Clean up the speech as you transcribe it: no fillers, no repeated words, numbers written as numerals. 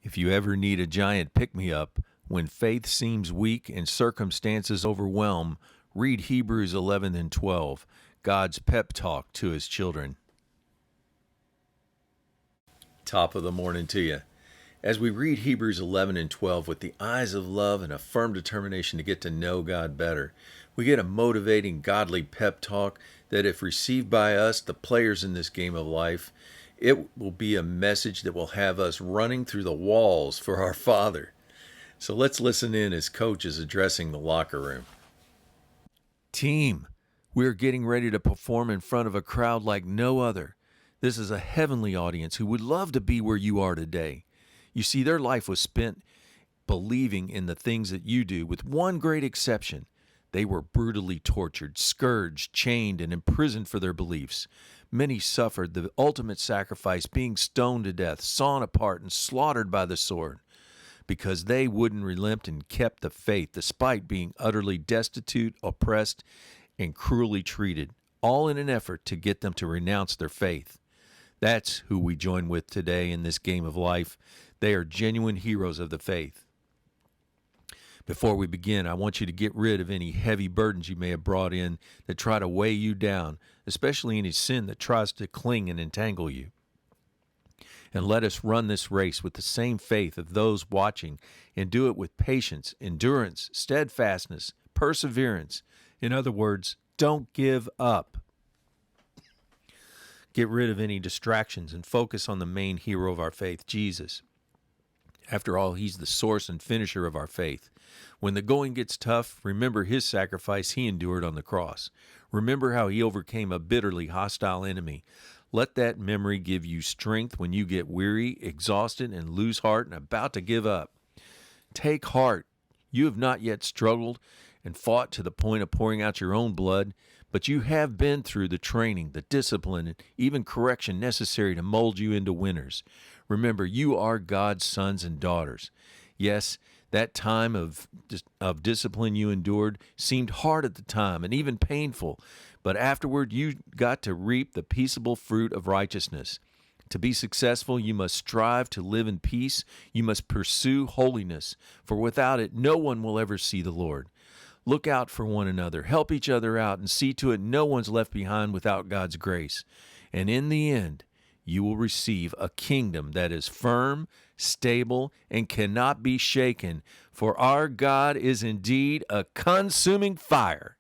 If you ever need a giant pick-me-up when faith seems weak and circumstances overwhelm, read Hebrews 11 and 12, God's pep talk to his children. Top of the morning to you. As we read Hebrews 11 and 12 with the eyes of love and a firm determination to get to know God better, we get a motivating, godly pep talk that, if received by us, the players in this game of life, it will be a message that will have us running through the walls for our Father. So let's listen in as Coach is addressing the locker room. Team, we're getting ready to perform in front of a crowd like no other. This is a heavenly audience who would love to be where you are today. You see, their life was spent believing in the things that you do, with one great exception. They were brutally tortured, scourged, chained, and imprisoned for their beliefs. Many suffered the ultimate sacrifice, being stoned to death, sawn apart, and slaughtered by the sword, because they wouldn't relent and kept the faith despite being utterly destitute, oppressed, and cruelly treated, all in an effort to get them to renounce their faith. That's who we join with today in this game of life. They are genuine heroes of the faith. Before we begin, I want you to get rid of any heavy burdens you may have brought in that try to weigh you down, especially any sin that tries to cling and entangle you. And let us run this race with the same faith of those watching, and do it with patience, endurance, steadfastness, perseverance. In other words, don't give up. Get rid of any distractions and focus on the main hero of our faith, Jesus. After all, he's the source and finisher of our faith. When the going gets tough, remember his sacrifice he endured on the cross. Remember how he overcame a bitterly hostile enemy. Let that memory give you strength when you get weary, exhausted, and lose heart and about to give up. Take heart. You have not yet struggled and fought to the point of pouring out your own blood, but you have been through the training, the discipline, and even correction necessary to mold you into winners. Remember, you are God's sons and daughters. Yes, that time of discipline you endured seemed hard at the time and even painful, but afterward you got to reap the peaceable fruit of righteousness. To be successful, you must strive to live in peace. You must pursue holiness, for without it, no one will ever see the Lord. Look out for one another, help each other out, and see to it no one's left behind without God's grace. And in the end, you will receive a kingdom that is firm, stable, and cannot be shaken, for our God is indeed a consuming fire.